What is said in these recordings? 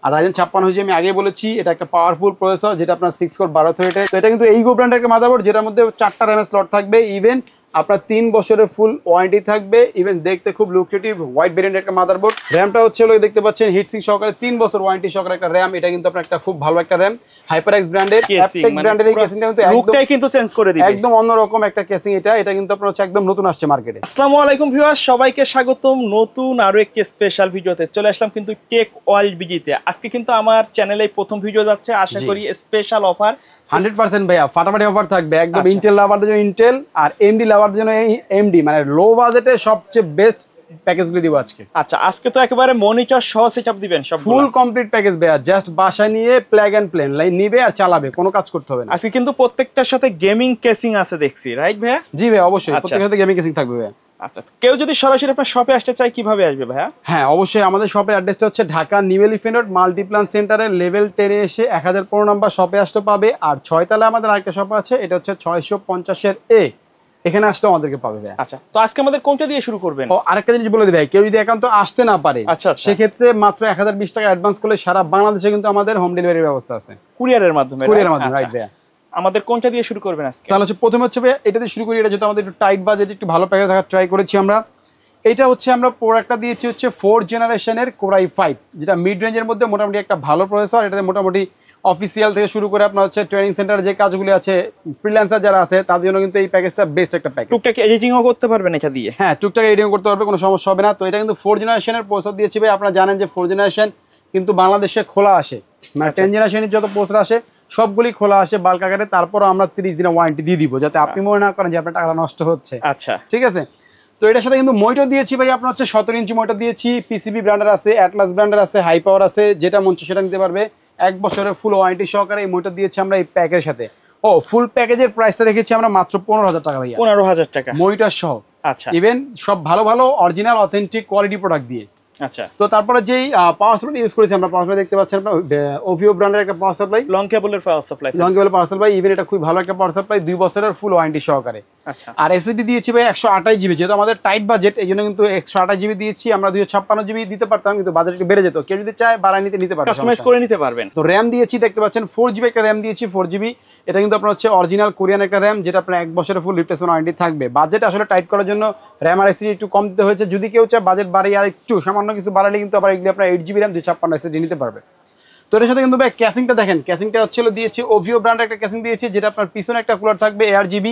আর Ryzen 56 আমি আগে বলেছি এটা একটা পাওয়ারফুল প্রসেসর, যেটা আপনার 6 কোর 12 থ্রেডের। তো এটা কিন্তু এইগো ব্র্যান্ডের একটা মাদারবোর্ড, যেটার মধ্যে 4টা RAM স্লট থাকবে। ইভেন আপনার 3 বছরের ফুল ওয়ারেন্টি থাকবে। ইভেন দেখতে খুব লুক্রেটিভ হোয়াইট ভেরিয়েন্টের একটা মাদারবোর্ড। র্যামটা হচ্ছে দেখতে পাচ্ছেন হিটসিং সহকারে 3 বছর ওয়ারেন্টি সহকারে একটা র্যাম। এটা কিন্তু আপনার একটা খুব ভালো একটা র্যাম, HyperX ব্র্যান্ডের। অ্যাপটেক ব্র্যান্ডের এই কেসিংটা কিন্তু লুকটাই কিন্তু চেঞ্জ করে দিবে, একদম অন্যরকম একটা কেসিং। এটা কিন্তু আপনার হচ্ছে একদম নতুন আসছে মার্কেটে। আসসালামু আলাইকুম ভিউয়ার্স, সবাইকে স্বাগতম নতুন আরো একটি স্পেশাল ভিডিওতে। চলে আসলাম কিন্তু টেক ওয়ার্ল্ড বিজিতে। আজকে কিন্তু আমার চ্যানেলে প্রথম ভিডিও যাচ্ছে, আশা করি স্পেশাল অফার 100% ভাইয়া ফাটাফাটি অফার থাকবে একদম। ইন্টেল লাভারদের জন্য ইন্টেল, আর এমডি লাভারদের জন্য এমডি, মানে লো বাজেটে সবচেয়ে বেস্ট প্যাকেজগুলো দিব আজকে। আচ্ছা, আজকে তো একেবারে মনিটর সহ সেটআপ দিবেন, সব ফুল কমপ্লিট প্যাকেজ ভাইয়া। জাস্ট বাসা নিয়ে প্লাগ এন্ড প্লেন লাইন নিবে আর চালাবে, কোনো কাজ করতে হবে না। আজকে কিন্তু প্রত্যেকটার সাথে গেমিং কেসিং আছে দেখছি, রাইট ভাইয়া? জি ভাই, অবশ্যই প্রত্যেকটার সাথে গেমিং কেসিং থাকবে ভাইয়া। আচ্ছা, কেউ যদি সরাসরি আপনার শপে আসতে চায় কিভাবে আসবে ভাইয়া? হ্যাঁ, অবশ্যই আমাদের শপের অ্যাড্রেসটা হচ্ছে Dhaka new elephant road Multiplan সেন্টারের লেভেল 10 এ এসে 1015 নম্বর শপে আসতে পাবে। আর 6 তলায় আমাদের আরেকটা শপ আছে, এটা হচ্ছে 650 এর এ, এখানে আসতে আমাদেরকে পাবে ভাই। আচ্ছা, তো আজকে আমাদের কোনটা দিয়ে শুরু করবেন? ও আরেকটা জিনিস বলে দিই ভাই, কেউ যদি একান্ত আসতে না পারে সেক্ষেত্রে মাত্র 1020 টাকা অ্যাডভান্স করলে সারা বাংলাদেশে কিন্তু আমাদের হোম ডেলিভারির ব্যবস্থা আছে, কুরিয়ারের মাধ্যমে। রাইট ভাই। আমাদের কোনটা দিয়ে শুরু করবেন আজকে? তাহলে হচ্ছে প্রথমে হচ্ছে ভাই এটা দিয়ে শুরু করি। এটা যেটা আমাদের একটু টাইট বাজেট, একটু ভালো প্যাকেজ রাখার ট্রাই করেছি আমরা। এটা হচ্ছে আমরা প্রোডাক্টটা দিয়েছি হচ্ছে 4th জেনারেশনের Core i5, যেটা মিড রেঞ্জের মধ্যে মোটামুটি একটা ভালো প্রসেসর। এটাতে মোটামুটি অফিসিয়াল থেকে শুরু করে আপনার হচ্ছে ট্রেনিং সেন্টারে যে কাজগুলো আছে, ফ্রিল্যান্সার যারা আছে তাদের জন্য কিন্তু এই প্যাকেজটা বেস্ট একটা প্যাকেজ। টুকটাক এডিটিংও করতে পারবেন এটা দিয়ে? হ্যাঁ, টুকটাক এডিটিং করতে পারবে, কোনো সমস্যা হবে না। তো এটা কিন্তু 4th জেনারেশনের প্রসেসর দিয়েছি ভাই। আপনারা জানেন যে 4th জেনারেশন কিন্তু বাংলাদেশে খোলা আসে, মানে 10th জেনারেশনের যত প্রসেসর আসে সবগুলি খোলা আসে বাল্ক আকারে। তারপরও আমরা 30 দিনের ওয়ারেন্টি দিয়ে দিব, যাতে আপনি মনে না করেন যে আপনার টাকাটা নষ্ট হচ্ছে। আচ্ছা, ঠিক আছে। তো এটার সাথে কিন্তু মনিটর দিয়েছি ভাই, আপনার হচ্ছে 17 ইঞ্চি মনিটর দিয়েছি। পিসিবি ব্র্যান্ডের আছে, অ্যাটলাস ব্র্যান্ডের আছে, হাই পাওয়ার আছে, যেটা মন চায় সেটা নিতে পারবে। 1 বছরের ফুল ওয়ারেন্টি সহকারে এই মনিটর দিয়েছি আমরা এই প্যাকেজের সাথে। ও ফুল প্যাকেজের প্রাইসটা রেখেছি আমরা মাত্র 15,000 টাকা ভাইয়া। 15,000 টাকা মনিটর সহ। আচ্ছা, ইভেন সব ভালো ভালো অরিজিনাল অথেন্টিক কোয়ালিটি প্রোডাক্ট দিয়ে। আচ্ছা, তো তারপরে যেই পাওয়ার সাপ্লাই ইউজ করেছি আমরা, পাওয়ার সাপ্লাই দেখতে পাচ্ছেন আপনারা, ওভিও ব্র্যান্ডের একটা পাওয়ার সাপ্লাই, লং কেবলের power supply, power supply. Even এটা খুব ভালো একটা পাওয়ার সাপ্লাই, 2 বছরের ফুল ওয়ারেন্টি সহকারে। আচ্ছা, আর এসএসডি দিয়েছি ভাই 128 জিবি, যেহেতু আমাদের টাইট বাজেট এই জন্য কিন্তু 128 জিবি দিয়েছি। আমরা 256 জিবি দিতে পারতাম, কিন্তু বাজেট একটু বেড়ে যেত। কেউ যদি চায় বাড়ায় নিতে পারবে, কাস্টমাইজ করে নিতে পারবেন। তো র্যাম দিয়েছি দেখতে পাচ্ছেন 4 জিবি একটা র্যাম দিয়েছি, 4 জিবি। এটা কিন্তু আপনার হচ্ছে অরিজিনাল কোরিয়ান একটা র্যাম, যেটা আপনার 1 বছরের ফুল রিপ্লেসমেন্ট ওয়ারেন্টি থাকবে। বাজেট আসলে টাইট করার জন্য র্যাম আর এসএসডি একটু কম দিতে হয়েছে। যদি কেউ চায় বাজেট বাড়িয়ে আর একটু সামান্য কিছু বাড়ালে কিন্তু আবার এগুলি আপনার 8 জিবি র্যাম 256 এসএসডি নিতে পারবে। তো এর সাথে কিন্তু ভাই ক্যাসিংটা দেখেন, ক্যাসিংটা হচ্ছে দিয়েছি ওভিও ব্র্যান্ডের একটা ক্যাসিং দিয়েছি, যেটা আপনার পিছনে একটা কুলার থাকবে ARGB,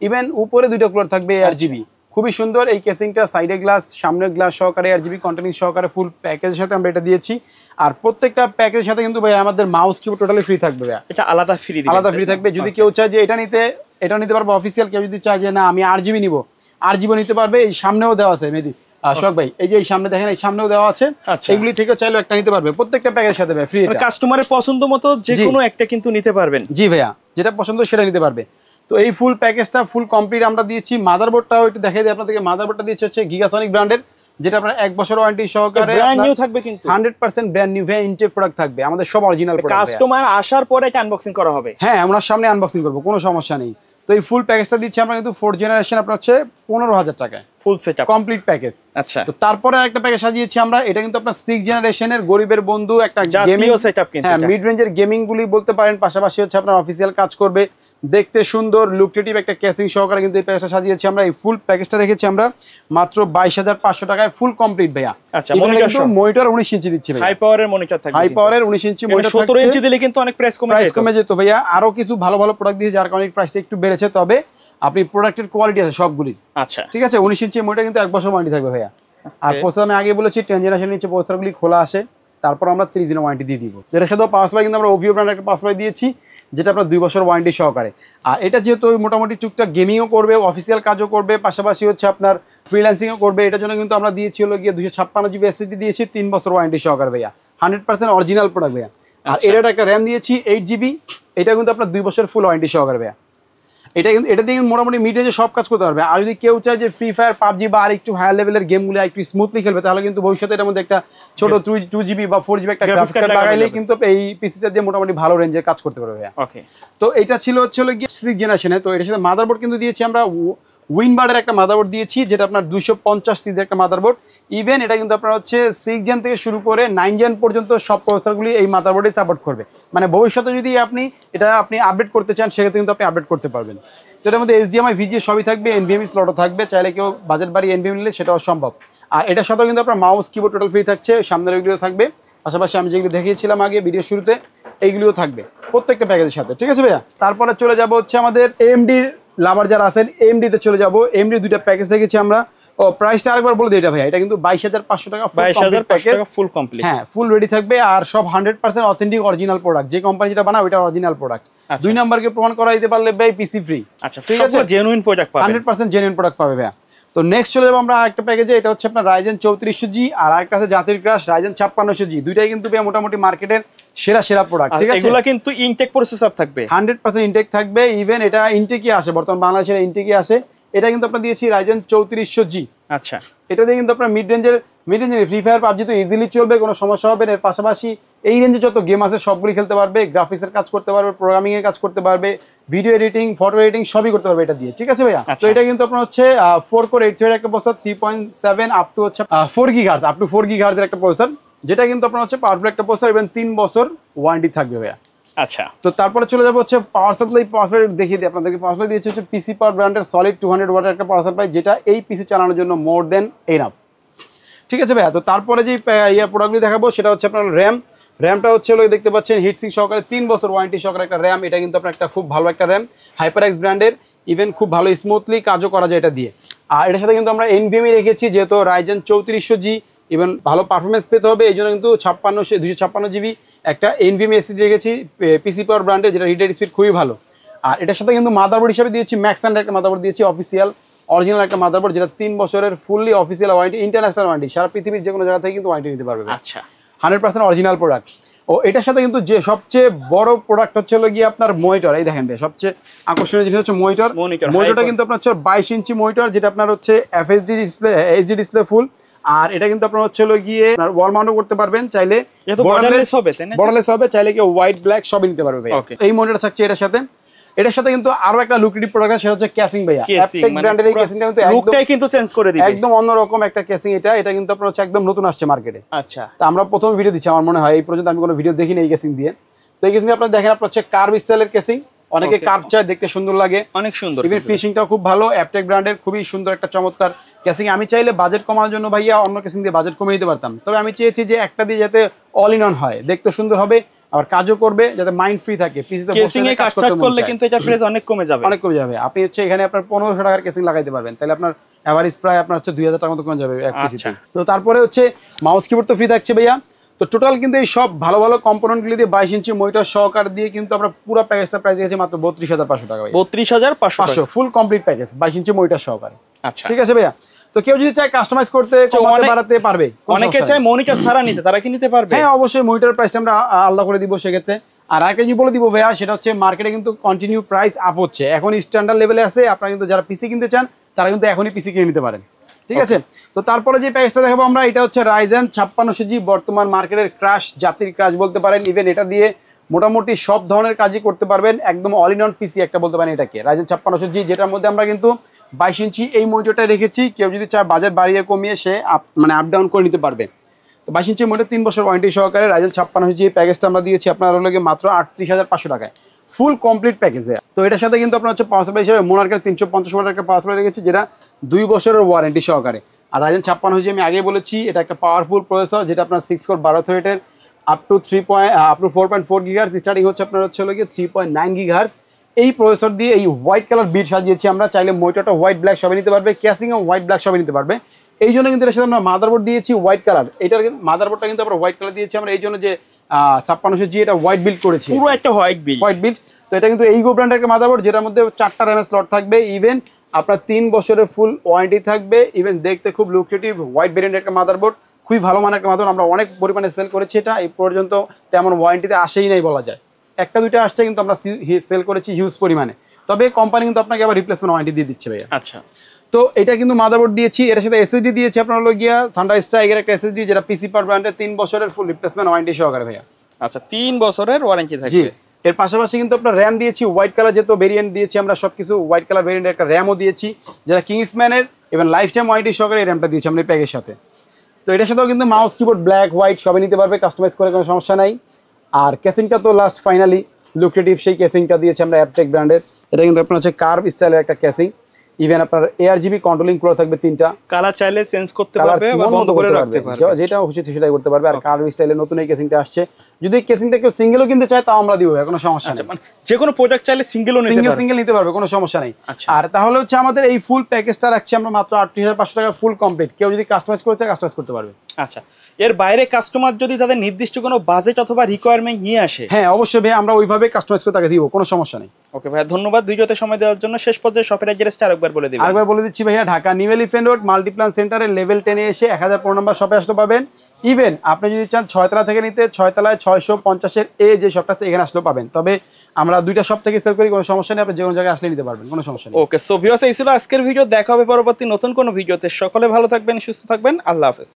ইভেন উপরে 2টা কুলার থাকবে ARGB। খুবই সুন্দর এই কেসিংটা, সাইডে গ্লাস, সামনে গ্লাস সহকারে ARGB কন্টেনিং সহকারে ফুল প্যাকেজের সাথে আমরা এটা দিয়েছি। আর প্রত্যেকটা প্যাকেজের সাথে কিন্তু ভাই আমাদের মাউস কিবোর্ড টোটালি ফ্রি থাকবে ভাই। এটা আলাদা ফ্রি থাকবে। যদি কেউ চায় যে এটা নিতে পারবে অফিসিয়াল, কেউ যদি চায় যে না আমি RGB নিব, RGB নিতে পারবে। এই সামনেও দেওয়া আছে মেহেদী শখ ভাই, এই যে এই সামনে দেখেন, এই সামনেও দেওয়া আছে। এগুলি থেকে চাইলে একটা নিতে পারবে, প্রত্যেকটা প্যাকেজের সাথে ভাই ফ্রি। কাস্টমারের পছন্দ মতো যে কোনো একটা কিন্তু নিতে পারবেন। জি ভাইয়া, যেটা পছন্দ সেটা নিতে পারবে। তো এই ফুল প্যাকেজটা ফুল কমপ্লিট আমরা দিয়েছি। মাদারবোর্ডটাও একটু দেখাই দিই আপনাদেরকে। মাদারবোর্ডটা দিয়েছে হচ্ছে গিগাসনিক ব্র্যান্ডের, যেটা আপনার 1 বছর ওয়ারেন্টি সহকারে ব্র্যান্ড নিউ থাকবে, কিন্তু 100% ব্র্যান্ড নিউ ভাই ইনটেক প্রোডাক্ট থাকবে, আমাদের সব অরিজিনাল প্রোডাক্ট। কাস্টমার আসার পরে এটা আনবক্সিং করা হবে। হ্যাঁ, আমরা সামনে আনবক্সিং করব, কোনো সমস্যা নেই। তো এই ফুল প্যাকেজটা দিচ্ছি আমরা কিন্তু 4th জেনারেশন আপনার হচ্ছে 15,000 টাকায় ফুল সেটআপ কমপ্লিট প্যাকেজ। আচ্ছা, তো তারপরে একটা প্যাকেজ সাজিয়েছি আমরা, এটা কিন্তু আপনার 6th জেনারেশনের গরিবের বন্ধু একটা গেমিং সেটআপ, কিন্তু হ্যাঁ মিড রেঞ্জের গেমিং গুলি বলতে পারেন, পাশাপাশি হচ্ছে আপনার অফিসিয়াল কাজ করবে, দেখতে সুন্দর লুক্রেটিভ একটা কেসিং সহকারে কিন্তু এই প্যাকেজটা সাজিয়েছি আমরা। এই ফুল প্যাকেজটা রেখেছি আমরা মাত্র 22,500 টাকায় ফুল কমপ্লিট ভাইয়া। আচ্ছা, মনিটর 19 ইঞ্চি দিচ্ছি ভাই, হাই পাওয়ারের মনিটর থাকবে, হাই পাওয়ারের 19 ইঞ্চি মনিটর। 17 ইঞ্চি দিলে কিন্তু অনেক প্রাইস কমে যেত ভাইয়া। আরো কিছু ভালো ভালো প্রোডাক্ট দিয়েছে, যার কারণে প্রাইসটা একটু বেড়েছে। তবে আপনি প্রোডাক্টের কোয়ালিটি আছে সবগুলি। আচ্ছা, ঠিক আছে। 19 ইঞ্চি মনিটর কিন্তু 1 বছর ওয়ারেন্টি থাকবে ভাইয়া। আর প্রসেসর আমি আগে বলেছি 10 জেনারেশনের নিচে প্রসেসরগুলি খোলা আসে, তারপর আমরা 30 দিনের ওয়ারেন্টি দিয়ে দিব। যেটা সাথে পাওয়ার সাপ্লাই কিন্তু আমরা ওভিও ব্র্যান্ডের একটা পাওয়ার সাপ্লাই দিয়েছি, যেটা আপনার 2 বছর ওয়ারেন্টি সহকারে। আর এটা যেহেতু মোটামুটি টুকটাক গেমিংও করবে, অফিসিয়াল কাজও করবে, পাশাপাশি হচ্ছে আপনার ফ্রিল্যান্সিংও করবে, এটার জন্য কিন্তু আমরা দিয়েছি হলো গিয়ে 256 জিবি এসএসডি দিয়েছি, 3 বছর ওয়ারেন্টি সহকারে ভাইয়া। 100% অরিজিনাল প্রোডাক্ট ভাইয়া। আর এটার একটা র্যাম দিয়েছি 8 জিবি, এটা কিন্তু আপনার 2 বছর ফুল ওয়ারেন্টি সহকারে ভাইয়া। এটা দিয়ে মোটামুটি মিড রেঞ্জে সব কাজ করতে পারবে। আর যদি কেউ চায় যে ফ্রি ফায়ার, পাবজি বা আর একটু হায়ার লেভেলের গেমগুলো একটু স্মুথলি খেলবে, তাহলে কিন্তু ভবিষ্যতে এটার মধ্যে একটা ছোট 2 জিবি বা 4 জিবি একটা গ্রাফিক্স কার্ড লাগাইলে কিন্তু এই পিসিটা দিয়ে মোটামুটি ভালো রেঞ্জে কাজ করতে পারবে। ওকে, তো এটা ছিল হচ্ছে গিয়ে 6th জেনারেশনে। তো এটার সাথে মাদারবোর্ড কিন্তু দিয়েছি আমরা উইনবার্ডের একটা মাদারবোর্ড দিয়েছি, যেটা আপনার 250 সিরিজের একটা মাদারবোর্ড। ইভেন এটা কিন্তু আপনার হচ্ছে 6 জেন থেকে শুরু করে 9 জেন পর্যন্ত সব প্রসেসরগুলি এই মাদারবোর্ডে সাপোর্ট করবে। মানে ভবিষ্যতে যদি আপনি আপডেট করতে চান, সেক্ষেত্রে কিন্তু আপনি আপডেট করতে পারবেন। তো এটার মধ্যে HDMI VGA সবই থাকবে, NVMe স্লটও থাকবে, চাইলে কেউ বাজেট বাড়ি NVMe নিলে সেটাও সম্ভব। আর এটার সাথেও কিন্তু আপনার মাউস কিবোর্ড টোটাল ফ্রি থাকছে, সামনের এগুলো থাকবে, পাশাপাশি আমি যেগুলো দেখিয়েছিলাম আগে ভিডিও শুরুতে এইগুলিও থাকবে প্রত্যেকটা প্যাকেজের সাথে, ঠিক আছে ভাইয়া। তারপরে চলে যাব হচ্ছে আমাদের AMD লাভার যারা আছেন, AMD তে চলে যাব। AMD দুইটা প্যাকেজ রেখেছি আমরা। ও প্রাইসটা আরেকবার বলে দিই এটা ভাইয়া, এটা কিন্তু 22,500 টাকা, 22,500 টাকা ফুল কমপ্লিট। হ্যাঁ, ফুল রেডি থাকবে আর সব 100% অথেন্টিক অরিজিনাল প্রোডাক্ট, যে কোম্পানি যেটা বানায় ওইটা অরিজিনাল প্রোডাক্ট। 2 নাম্বারকে প্রমাণ করা দিতে পারলে ভাই পিসি ফ্রি। আচ্ছা, ঠিক আছে, জেনুইন প্রোডাক্ট পাবেন, 100% জেনুইন প্রোডাক্ট পাবে ভাইয়া। তো নেক্সট চলে যাবো আমরা একটা প্যাকেজে, এটা হচ্ছে আপনার Ryzen 3400G আর আরেকটা আছে জাতির ক্রাশ Ryzen 5600G। দুইটাই কিন্তু মোটামুটি মার্কেটের সেরা প্রোডাক্ট, ঠিক আছে। এগুলা কিন্তু ইনটেক প্রসেসর থাকবে, 100% ইনটেক থাকবে। ইভেন এটা ইনটেকই আসে, বর্তমান বাংলাদেশের ইনটেকই আসে। এটা কিন্তু আপনার দিয়েছি Ryzen 3400G। আচ্ছা, এটা দিয়ে কিন্তু আপনার মিড রেঞ্জের ফ্রি ফায়ার পাবজি তো ইজিলি চলবে, কোনো সমস্যা হবে না। এর পাশাপাশি এই রেঞ্জে যত গেম আছে সবগুলি খেলতে পারবে, গ্রাফিক্সের কাজ করতে পারবে, প্রোগ্রামিং এর কাজ করতে পারবে, ভিডিও এডিটিং, ফটো এডিটিং সবই করতে পারবে এটা দিয়ে, ঠিক আছে ভাইয়া। তো এটা কিন্তু আপনার হচ্ছে 4 কোর 8 থ্রেড একটা প্রসেসর, 3.7 আপ টু হচ্ছে 4 গিগাহার্জ, আপ টু 4 গিগাহার্জের একটা প্রসেসর, যেটা কিন্তু আপনার হচ্ছে পাওয়ারফুল একটা প্রসেসর এবং 3 বছর ওয়ারেন্টি থাকবে ভাইয়া। আচ্ছা, তো তারপরে চলে যাবো হচ্ছে পাওয়ার সাপ্লাই। পাওয়ার সাপ্লাই দেখিয়ে দিই আপনাদেরকে। পাওয়ার সাপ্লাই দিয়েছে হচ্ছে পিসি পাওয়ার ব্র্যান্ডের সলিড 200 ওয়াটের একটা পাওয়ার সাপ্লাই, যেটা এই পিসি চালানোর জন্য মোর দেন এনাফ, ঠিক আছে ভাইয়া। তো তারপরে যে প্রোডাক্টগুলি দেখাবো সেটা হচ্ছে আপনার র্যামটা হচ্ছে হলো দেখতে পাচ্ছেন হিটসিং সহকারে 3 বছর ওয়ারেন্টি সহকারে একটা র্যাম। এটা কিন্তু আপনার একটা খুব ভালো একটা র্যাম, HyperX ব্র্যান্ডের। ইভেন খুব ভালো স্মুথলি কাজও করা যায় এটা দিয়ে। আর এটার সাথে কিন্তু আমরা NVMe রেখেছি, যেহেতু Ryzen 3400G ইভেন ভালো পারফরমেন্স পেতে হবে, এই জন্য কিন্তু 256 GB একটা NVMe SSD রেখেছি পিসি পাওয়ার ব্র্যান্ডের, যেটা রিড স্পিড খুবই ভালো। আর এটার সাথে কিন্তু মাদারবোর্ড হিসেবে দিয়েছি ম্যাক্সেন্ডের একটা মাদারবোর্ড দিয়েছি, অফিসিয়াল অরিজিনাল একটা মাদারবোর্ড, যেটা 3 বছরের fully official warranty, international warranty, সারা পৃথিবীর যে কোনো জায়গা থেকে কিন্তু ওয়ারেন্টি নিতে পারবে। আচ্ছা, 100% অরিজিনাল প্রোডাক্ট। ও এটার সাথে কিন্তু যে সবচেয়ে বড় প্রোডাক্ট হচ্ছে হলো গিয়ে আপনার মনিটর। এই দেখেন ভাই, সবচেয়ে আকর্ষণীয় জিনিস হচ্ছে মনিটরটা কিন্তু আপনার হচ্ছে 22 ইঞ্চি মনিটর, যেটা আপনার হচ্ছে FHD display, HD display full. আর এটা কিন্তু আপনার হচ্ছে হলো গিয়ে ওয়াল মাউন্টও করতে পারবেন, চাইলে বর্ডারলেস হবে, তাই না? বর্ডারলেস হবে, চাইলে কি হোয়াইট ব্ল্যাক সবই নিতে পারবে ভাই। এই মনিটর থাকছে এটার সাথে কিন্তু আরো একটা লুক্রেটিভ প্রোডাক্ট আছে, সেটা হচ্ছে কেসিং ভাইয়া। অ্যাপটেক ব্র্যান্ডের এই কেসিংটা কিন্তু লুকটাই কিন্তু চেঞ্জ করে দিবে, একদম অন্যরকম একটা কেসিং। এটা কিন্তু আপনার হচ্ছে একদম নতুন আসছে মার্কেটে। আচ্ছা, তো আমরা প্রথম ভিডিও দিচ্ছি আমার মনে হয়, এই পর্যন্ত আমি কোনো ভিডিও দেখিনি এই কেসিং দিয়ে। তো এই কেসিং আপনারা দেখেন, আপনার হচ্ছে কার্ভ স্টাইলের কেসিং, অনেকে কার্ভ চায়, দেখতে সুন্দর লাগে, অনেক সুন্দর। ইভেন ফিনিশিংটাও খুব ভালো, অ্যাপটেক ব্র্যান্ডের খুবই সুন্দর একটা চমৎকার কেসিং। আমি চাইলে বাজেট কমানোর জন্য ভাইয়া অন্য কেসিং দিয়ে বাজেট কমিয়ে দিতে পারতাম, তবে আমি চেয়েছি যে একটা দিয়ে যাতে অল ইন অন হয়, দেখতে সুন্দর হবে, আবার কাজও করবে, যাতে মাইন্ড ফ্রি থাকে। পিসিতে কেসিং এ কাজ করলে কিন্তু এটা প্রাইস অনেক কমে যাবে, আপনি হচ্ছে এখানে আপনার 1500 টাকার কেসিং লাগাইতে পারবেন, তাহলে আপনার এভারেজ প্রায় আপনার হচ্ছে 2000 টাকার মতো কমে যাবে এক পিসিতে। তো তারপরে হচ্ছে মাউস কিবোর্ড তো ফ্রি থাকছে ভাইয়া। তো টোটাল কিন্তু এই সব ভালো ভালো কম্পোনেন্টগুলি দিয়ে 22 ইঞ্চি মনিটর সহকার দিয়ে কিন্তু আমরা পুরো প্যাকেজটা প্রাইস গেছে মাত্র 32,500 টাকা ভাই। 32,500 full complete package 22 inch monitor সহকারে। আচ্ছা, ঠিক আছে ভাইয়া। তো কেউ যদি চায় কাস্টমাইজ করতে, কমাতে বাড়াতে পারবে। অনেকে চায় মনিটর ছাড়া নিতে, তারা কি নিতে পারবে? হ্যাঁ, অবশ্যই মনিটর প্রাইসটা আমরা আলাদা করে দিব সেক্ষেত্রে। আর আরেকটা জিনিস বলে দিব ভাইয়া, সেটা হচ্ছে মার্কেটে কিন্তু কন্টিনিউ প্রাইস আপ হচ্ছে, এখন স্ট্যান্ডার্ড লেভেলে আছে। আপনারা কিন্তু যারা পিসি কিনতে চান তারা কিন্তু এখনই পিসি কিনে নিতে পারেন, ঠিক আছে। তো তারপরে যে প্যাকেজটা দেখাবো আমরা, এটা হচ্ছে Ryzen 5600G, বর্তমান মার্কেটের ক্রাশ, জাতির ক্রাশ বলতে পারেন। ইভেন এটা দিয়ে মোটামুটি সব ধরনের কাজই করতে পারবেন, একদম অল ইন অন পিসি একটা বলতে পারেন এটাকে, Ryzen 5600G, যেটার মধ্যে আমরা কিন্তু 22 ইঞ্চি এই মনিটরটা রেখেছি। কেউ যদি চায় বাজেট বাড়িয়ে কমিয়ে সে আপ ডাউন করে নিতে পারবে। তো 22 ইঞ্চি মনিটর 3 বছর ওয়ারেন্টি সহকারে Ryzen 5600G এই প্যাকেজটা আমরা দিয়েছি আপনার হলো মাত্র 38,500 টাকায়, ফুল কমপ্লিট প্যাকেজ ভাইয়া। তো এটার সাথে কিন্তু আপনার হচ্ছে পাওয়ার সাপ্লাই হিসেবে মোনার্কের 350 ওয়াটের একটা পাওয়ার সাপ্লাই রেখেছি, যেটা 2 বছরের ওয়ারেন্টি সহকারে। আর Ryzen 5600G আমি আগে বলেছি এটা একটা পাওয়ারফুল প্রসেসর, যেটা আপনার 6 কোর 12 থ্রেডের আপ টু 4.4 গিগাহার্জ, স্টার্টিং হচ্ছে আপনার হচ্ছে 3.9 গিগাহার্জ। এই প্রসেসর দিয়ে এই হোয়াইট কালার বিট সাজিয়েছি আমরা, চাইলে মনিটরটা হোয়াইট ব্ল্যাক সবই নিতে পারবে, ক্যাসিংও হোয়াইট ব্ল্যাক সবই নিতে পারবে। এই জন্য কিন্তু এর সাথে আমরা মাদারবোর্ড দিয়েছি হোয়াইট কালার, এটার মাদারবোর্ডটা কিন্তু আমরা হোয়াইট কালার দিয়েছি আমরা, এই জন্য যে 5600G এটা হোয়াইট বিল্ড করেছি, পুরো একটা হোয়াইট বিল্ড। তো এটা কিন্তু এইগো ব্র্যান্ডের একটা মাদারবোর্ড, যেটার মধ্যে 4টা র্যামের স্লট থাকবে, ইভেন আপনার 3 বছরের ফুল ওয়ারেন্টি থাকবে। ইভেন দেখতে খুব লুক্রেটিভ হোয়াইট ভেরিয়েন্টের একটা মাদারবোর্ড, খুবই ভালো মানের একটা মাদারবোর্ড। আমরা অনেক পরিমাণে সেল করেছি, এটা এই পর্যন্ত তেমন ওয়ারেন্টিতে আসেই নাই বলা যায়, একটা দুইটা আসছে, কিন্তু আমরা সেল করেছি হিউজ পরিমাণে। তবে কোম্পানি কিন্তু আপনাকে আবার রিপ্লেসমেন্ট ওয়ারেন্টি দিয়ে দিচ্ছে ভাইয়া। আচ্ছা, তো এটা কিন্তু মাদারবোর্ড দিয়েছি, এর সাথে এসএসডি দিয়েছি আপনার হলো গিয়া থান্ডার স্ট্রাইকের একটা এসএসডি, যেটা পিসি পাওয়ার ব্র্যান্ডের 3 বছরের ফুল রিপ্লেসমেন্ট ওয়ারেন্টি সহকারে ভাইয়া। আচ্ছা, 3 বছরের ওয়ারেন্টি থাকবে। এর পাশাপাশি কিন্তু আপনার র্যাম দিয়েছি হোয়াইট কালার, যেহেতু ভেরিয়েন্ট দিয়েছি আমরা সবকিছু হোয়াইট কালার ভেরিয়েন্টের একটা র্যামও দিয়েছি, যেটা কিংসম্যানের এবং লাইফ টাইম ওয়ারেন্টি সহকারে এই র্যামটা দিয়েছি আমরা এই প্যাকের সাথে। তো এটার সাথেও কিন্তু মাউস কিবোর্ড ব্ল্যাক হোয়াইট সবই নিতে পারবে, কাস্টমাইজ করে কোনো সমস্যা নাই। আর কেসিংটা তো লাস্ট ফাইনালি লুক্রেটিভ সেই কেসিংটা দিয়েছি আমরা অ্যাপটেক ব্র্যান্ডের। এটা কিন্তু আপনার হচ্ছে কার্ভ স্টাইলের একটা কেসিং, ইভেন আপনার ARGB কন্ট্রোলিং করে থাকবে 3টা কালার চাইলে চেঞ্জ করতে পারবে বা বন্ধ করে রাখতে পারবে, যেটা খুশি সেটাই করতে পারবে। আর কার্ভ স্টাইলের নতুন এই কেসিংটা আসছে, যদি এই কেসিংটা কেউ সিঙ্গেলও কিনতে চায় তাও আমরা দিব, কোনো সমস্যা নেই। মানে যে কোনো প্রোডাক্ট চাইলে সিঙ্গেলও নিতে পারবে, সিঙ্গেল নিতে পারবে, কোনো সমস্যা নেই। আচ্ছা। আর তাহলে হচ্ছে আমাদের এই ফুল প্যাকেজটা রাখছি আমরা মাত্র 38,500 টাকা ফুল কমপ্লিট। কেউ যদি কাস্টমাইজ করতে চায় কাস্টমাইজ করতে পারবে। আচ্ছা, এর বাইরে কাস্টমার যদি তাদের নির্দিষ্ট কোনো বাজেট অথবা রিকোয়ারমেন্ট নিয়ে আসে, হ্যাঁ অবশ্যই ভাই, আমরা ওইভাবে কাস্টমাইজ করে তাকে দিব, কোনো সমস্যা নেই। ওকে ভাই, ধন্যবাদ ভিডিওতে সময় দেওয়ার জন্য। শেষ পর্যায়ে শপের অ্যাড্রেসটা আরেকবার বলে দিবেন। আরেকবার বলে দিচ্ছি ভাইয়া, Dhaka new elephant road Multiplan সেন্টারের লেভেল 10-এ এসে 1015 নম্বর শপে আসতে পাবেন। ইভেন আপনি যদি চান 6 তলা থেকে নিতে, 6 তলায় 650-এর যে শপটা আছে এখানে আসলেও পাবেন। তবে আমরা 2টা শপ থেকে সেল করি, কোনো সমস্যা নেই, আপনি যে কোনো জায়গায় আসলে নিতে পারবেন, কোনো সমস্যা নেই। ওকে, সো ভিউয়ার্স, এই ছিল আজকের ভিডিও। দেখা হবে পরবর্তী নতুন কোনো ভিডিওতে। সকলে ভালো থাকবেন, সুস্থ থাকবেন, আল্লাহ হাফেজ।